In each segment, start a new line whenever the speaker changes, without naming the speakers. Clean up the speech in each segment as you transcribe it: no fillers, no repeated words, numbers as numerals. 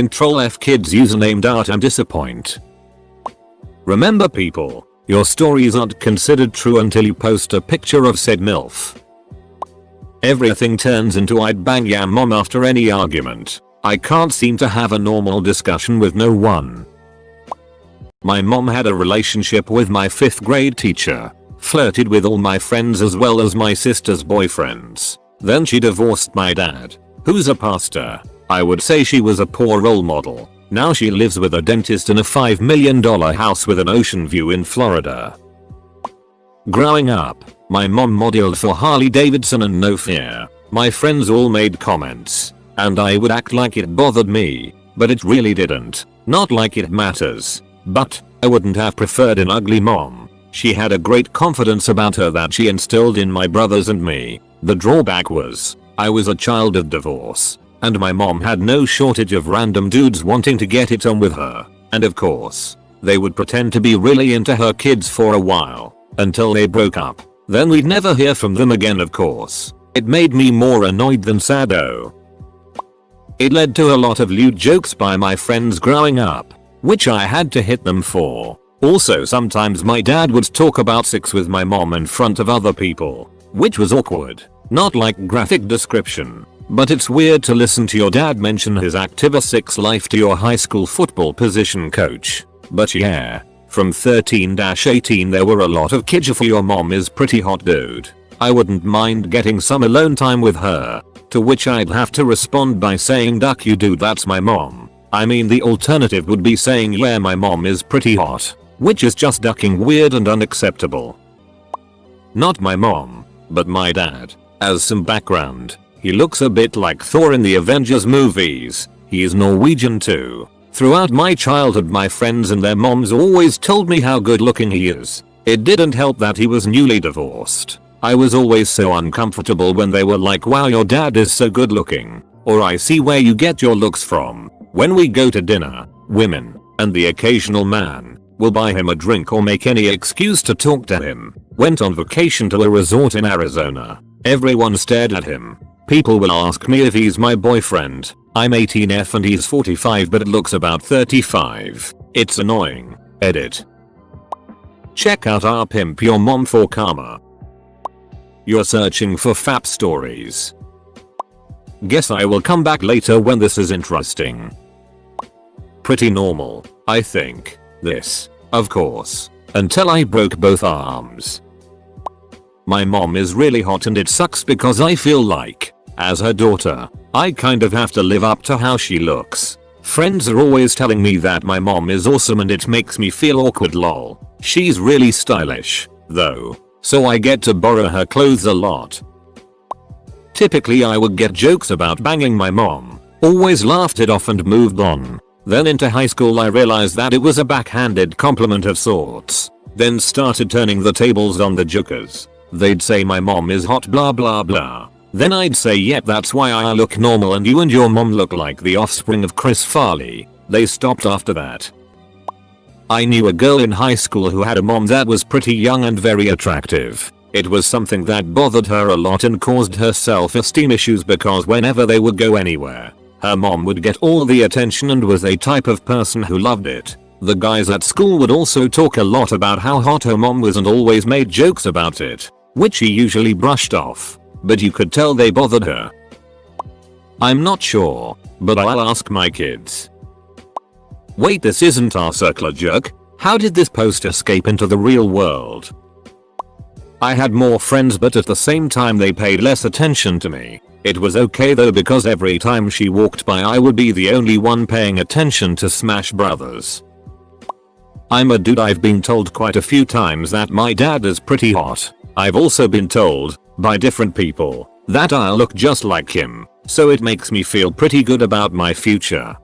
Control F kids username doubt and disappoint. Remember people, your stories aren't considered true until you post a picture of said MILF. Everything turns into I'd bang ya mom after any argument. I can't seem to have a normal discussion with no one. My mom had a relationship with my 5th grade teacher, flirted with all my friends as well as my sister's boyfriends. Then she divorced my dad, who's a pastor. I would say she was a poor role model. Now she lives with a dentist in a $5 million house with an ocean view in Florida. Growing up, my mom modeled for Harley Davidson and no fear. My friends all made comments, and I would act like it bothered me, but it really didn't. Not like it matters. But I wouldn't have preferred an ugly mom. She had a great confidence about her that she instilled in my brothers and me. The drawback was, I was a child of divorce, and my mom had no shortage of random dudes wanting to get it on with her. And of course, they would pretend to be really into her kids for a while, until they broke up. Then we'd never hear from them again, of course. It made me more annoyed than sad though. It led to a lot of lewd jokes by my friends growing up, which I had to hit them for. Also sometimes my dad would talk about sex with my mom in front of other people, which was awkward. Not like graphic description, but it's weird to listen to your dad mention his active sex life to your high school football position coach. But yeah, from 13-18 there were a lot of kids for your mom is pretty hot dude. I wouldn't mind getting some alone time with her, to which I'd have to respond by saying duck you dude that's my mom. I mean the alternative would be saying yeah my mom is pretty hot, which is just ducking weird and unacceptable. Not my mom, but my dad. As some background, he looks a bit like Thor in the Avengers movies. He is Norwegian too. Throughout my childhood my friends and their moms always told me how good looking he is. It didn't help that he was newly divorced. I was always so uncomfortable when they were like wow your dad is so good looking, or I see where you get your looks from. When we go to dinner, women, and the occasional man, will buy him a drink or make any excuse to talk to him. Went on vacation to a resort in Arizona. Everyone stared at him. People will ask me if he's my boyfriend. I'm 18F and he's 45 but looks about 35. It's annoying. Edit. Check out our Pimp Your Mom for Karma. You're searching for FAP stories. Guess I will come back later when this is interesting. Pretty normal, I think. This, of course, until I broke both arms. My mom is really hot and it sucks because I feel like, as her daughter, I kind of have to live up to how she looks. Friends are always telling me that my mom is awesome and it makes me feel awkward lol. She's really stylish, though, so I get to borrow her clothes a lot. Typically I would get jokes about banging my mom, always laughed it off and moved on. Then into high school I realized that it was a backhanded compliment of sorts. Then started turning the tables on the jokers. They'd say my mom is hot blah blah blah. Then I'd say yep that's why I look normal and you and your mom look like the offspring of Chris Farley. They stopped after that. I knew a girl in high school who had a mom that was pretty young and very attractive. It was something that bothered her a lot and caused her self-esteem issues because whenever they would go anywhere, her mom would get all the attention and was a type of person who loved it. The guys at school would also talk a lot about how hot her mom was and always made jokes about it, which she usually brushed off, but you could tell they bothered her. I'm not sure, but I'll ask my kids. Wait, this isn't our circular jerk? How did this post escape into the real world? I had more friends but at the same time they paid less attention to me. It was okay though because every time she walked by I would be the only one paying attention to Smash Brothers. I'm a dude. I've been told quite a few times that my dad is pretty hot. I've also been told, by different people, that I'll look just like him, so it makes me feel pretty good about my future.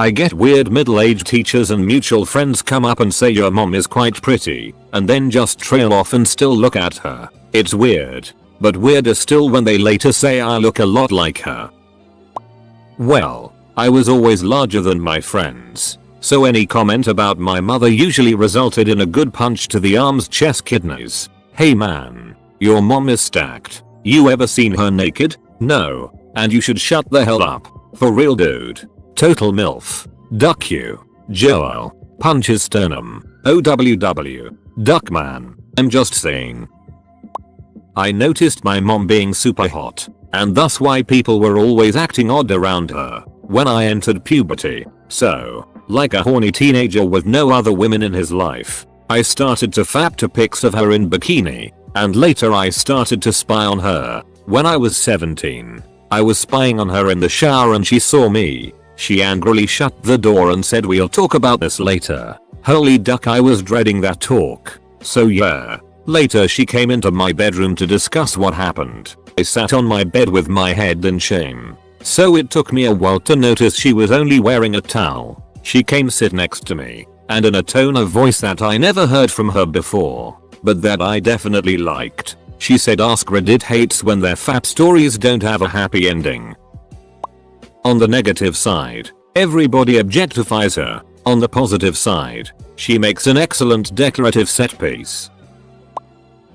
I get weird middle-aged teachers and mutual friends come up and say your mom is quite pretty, and then just trail off and still look at her. It's weird, but weirder still when they later say I look a lot like her. Well, I was always larger than my friends, so any comment about my mother usually resulted in a good punch to the arms, chest, kidneys. Hey man, your mom is stacked. You ever seen her naked? No, and you should shut the hell up. For real dude. Total MILF. Duck you. Joel. Punches sternum. OWW. Duckman. I'm just saying. I noticed my mom being super hot, and thus why people were always acting odd around her when I entered puberty. So, like a horny teenager with no other women in his life, I started to fap to pics of her in bikini, and later I started to spy on her. When I was 17, I was spying on her in the shower and she saw me. She angrily shut the door and said, "We'll talk about this later." Holy duck, I was dreading that talk. So yeah. Later she came into my bedroom to discuss what happened. I sat on my bed with my head in shame. So it took me a while to notice she was only wearing a towel. She came sit next to me, and in a tone of voice that I never heard from her before, but that I definitely liked, she said, "AskReddit hates when their fap stories don't have a happy ending." On the negative side, everybody objectifies her. On the positive side, she makes an excellent decorative set piece.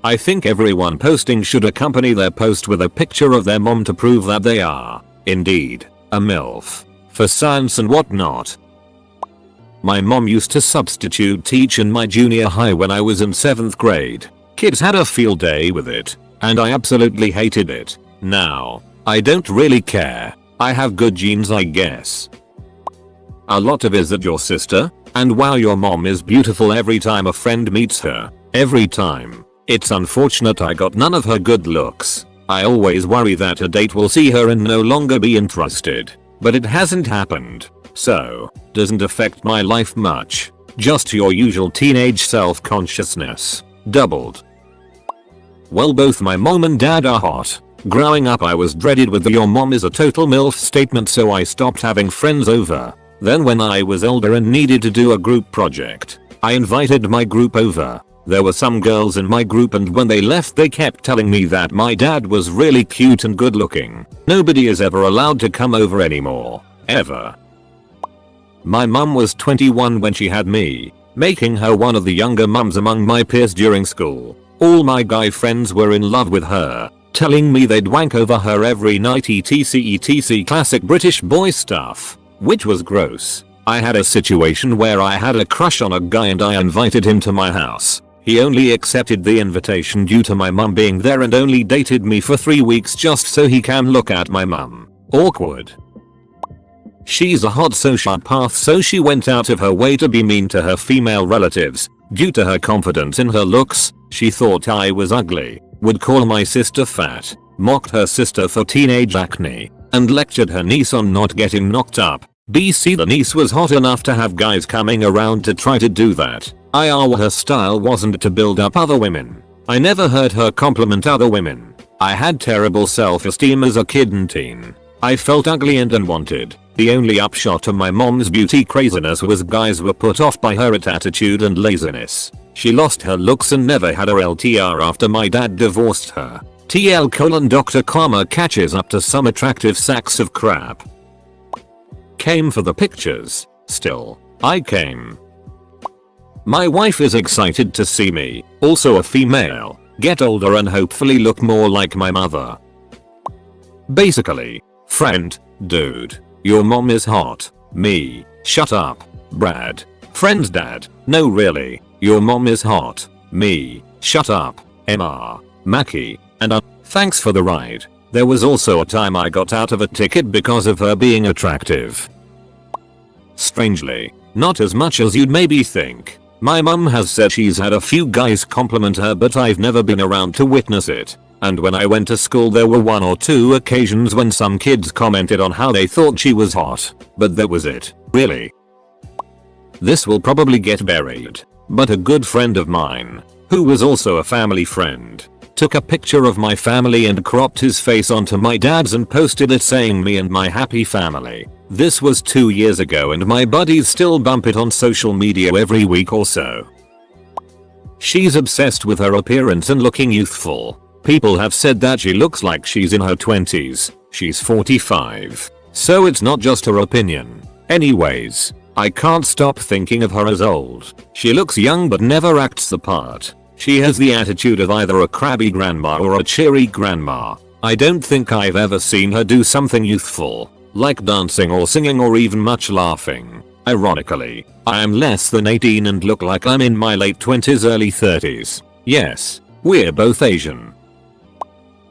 I think everyone posting should accompany their post with a picture of their mom to prove that they are, indeed, a MILF. For science and whatnot. My mom used to substitute teach in my junior high when I was in 7th grade. Kids had a field day with it, and I absolutely hated it. Now, I don't really care. I have good genes, I guess. A lot of is that your sister, and wow, your mom is beautiful every time a friend meets her. Every time. It's unfortunate I got none of her good looks. I always worry that a date will see her and no longer be interested. But it hasn't happened. So, doesn't affect my life much. Just your usual teenage self-consciousness. Doubled. Well, both my mom and dad are hot. Growing up I was dreaded with the "your mom is a total MILF" statement, so I stopped having friends over. Then when I was older and needed to do a group project, I invited my group over. There were some girls in my group, and when they left they kept telling me that my dad was really cute and good looking. Nobody is ever allowed to come over anymore. Ever. My mum was 21 when she had me, making her one of the younger mums among my peers during school. All my guy friends were in love with her, telling me they'd wank over her every night, etc classic British boy stuff, which was gross. I had a situation where I had a crush on a guy and I invited him to my house. He only accepted the invitation due to my mum being there and only dated me for 3 weeks just so he can look at my mum. Awkward. She's a hot sociopath, so she went out of her way to be mean to her female relatives. Due to her confidence in her looks, she thought I was ugly, would call my sister fat, mocked her sister for teenage acne, and lectured her niece on not getting knocked up. BC, the niece was hot enough to have guys coming around to try to do that. Her style wasn't to build up other women. I never heard her compliment other women. I had terrible self-esteem as a kid and teen. I felt ugly and unwanted. The only upshot of my mom's beauty craziness was guys were put off by her attitude and laziness. She lost her looks and never had her LTR after my dad divorced her. TL: Dr. Karma catches up to some attractive sacks of crap. Came for the pictures. Still, I came. My wife is excited to see me, also a female, get older and hopefully look more like my mother. Basically, friend, dude, your mom is hot. Me, shut up. Brad, friend's dad, no really, your mom is hot. Me, shut up. MR, Mackie, and thanks for the ride. There was also a time I got out of a ticket because of her being attractive. Strangely, not as much as you'd maybe think. My mum has said she's had a few guys compliment her, but I've never been around to witness it. And when I went to school there were 1 or 2 occasions when some kids commented on how they thought she was hot. But that was it. Really. This will probably get buried. But a good friend of mine, who was also a family friend, took a picture of my family and cropped his face onto my dad's and posted it saying "me and my happy family." This was 2 years ago and my buddies still bump it on social media every week or so. She's obsessed with her appearance and looking youthful. People have said that she looks like she's in her 20s. She's 45. So it's not just her opinion. Anyways, I can't stop thinking of her as old. She looks young but never acts the part. She has the attitude of either a crabby grandma or a cheery grandma. I don't think I've ever seen her do something youthful. like dancing or singing or even much laughing. Ironically, I am less than 18 and look like I'm in my late 20s early 30s. Yes, we're both Asian.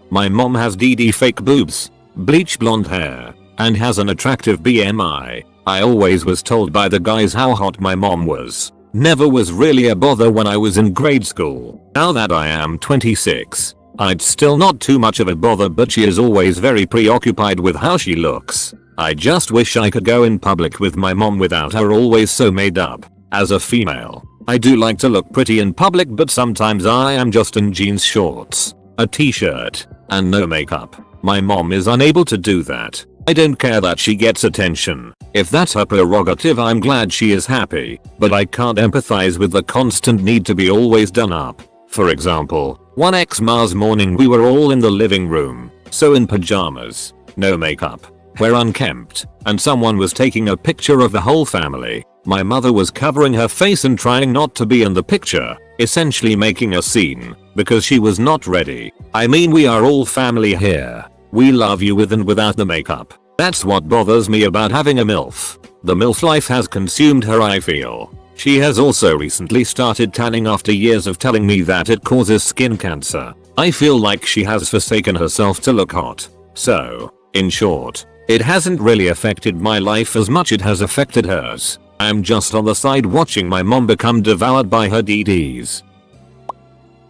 My mom has DD fake boobs, bleach blonde hair, and has an attractive BMI. I always was told by the guys how hot my mom was. Never was really a bother when I was in grade school. Now that I am 26, I'd still not too much of a bother, but she is always very preoccupied with how she looks. I just wish I could go in public with my mom without her always so made up. As a female, I do like to look pretty in public, but sometimes I am just in jeans, shorts, a t-shirt, and no makeup. My mom is unable to do that. I don't care that she gets attention. If that's her prerogative, I'm glad she is happy, but I can't empathize with the constant need to be always done up. For example, one Xmas morning we were all in the living room, so in pajamas, no makeup, hair unkempt, and someone was taking a picture of the whole family. My mother was covering her face and trying not to be in the picture, essentially making a scene, because she was not ready. I mean, we are all family here. We love you with and without the makeup. That's what bothers me about having a MILF. The MILF life has consumed her, I feel. She has also recently started tanning after years of telling me that it causes skin cancer. I feel like she has forsaken herself to look hot. So, in short, it hasn't really affected my life as much it has affected hers. I'm just on the side watching my mom become devoured by her DDs.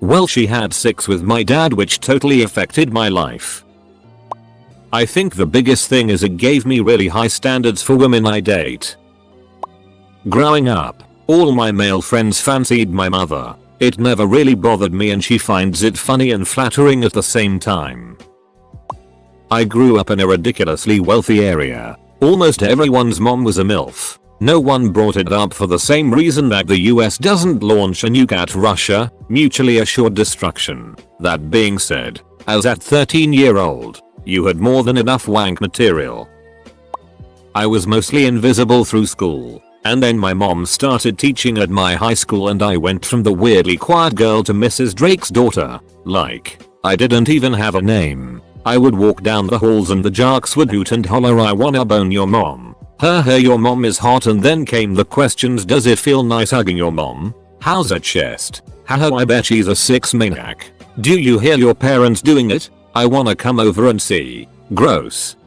Well, she had 6 with my dad, which totally affected my life. I think the biggest thing is it gave me really high standards for women I date. Growing up, all my male friends fancied my mother. It never really bothered me, and she finds it funny and flattering at the same time. I grew up in a ridiculously wealthy area. Almost everyone's mom was a MILF. No one brought it up for the same reason that the US doesn't launch a nuke at Russia, mutually assured destruction. That being said, as at 13-year-old, you had more than enough wank material. I was mostly invisible through school, and then my mom started teaching at my high school and I went from the weirdly quiet girl to Mrs. Drake's daughter. Like, I didn't even have a name. I would walk down the halls and the jocks would hoot and holler, "I wanna bone your mom." Your mom is hot, and then came the questions: does it feel nice hugging your mom? How's her chest? Haha, I bet she's a 6 maniac. Do you hear your parents doing it? I wanna come over and see. Gross.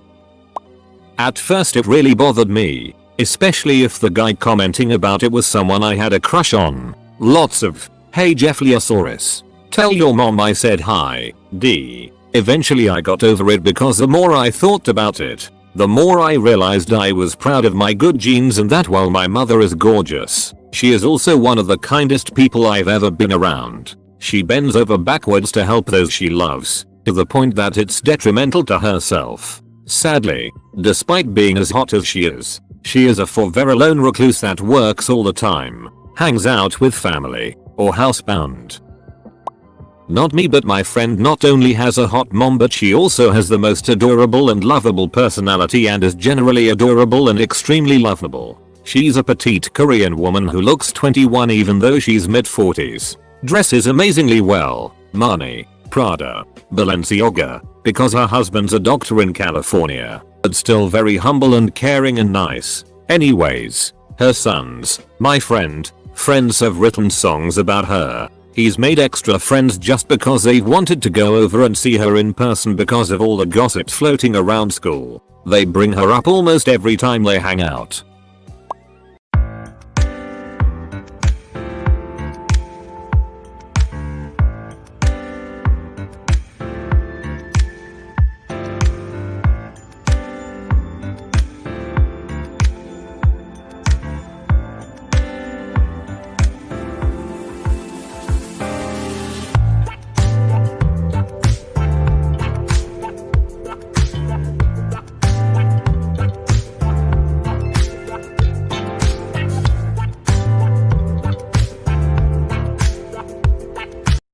At first it really bothered me, especially if the guy commenting about it was someone I had a crush on. Lots of, "Hey Jeffleosaurus, tell your mom I said hi, D." Eventually I got over it, because the more I thought about it, the more I realized I was proud of my good genes, and that while my mother is gorgeous, she is also one of the kindest people I've ever been around. She bends over backwards to help those she loves, to the point that it's detrimental to herself. Sadly, despite being as hot as she is a very lone recluse that works all the time, hangs out with family, or housebound. Not me, but my friend not only has a hot mom, but she also has the most adorable and lovable personality and is generally adorable and extremely lovable. She's a petite Korean woman who looks 21 even though she's mid-40s. Dresses amazingly well, Money, Prada, Balenciaga, because her husband's a doctor in California, but still very humble and caring and nice. Anyways, her sons, my friends have written songs about her. He's made extra friends just because they've wanted to go over and see her in person because of all the gossip floating around school. They bring her up almost every time they hang out.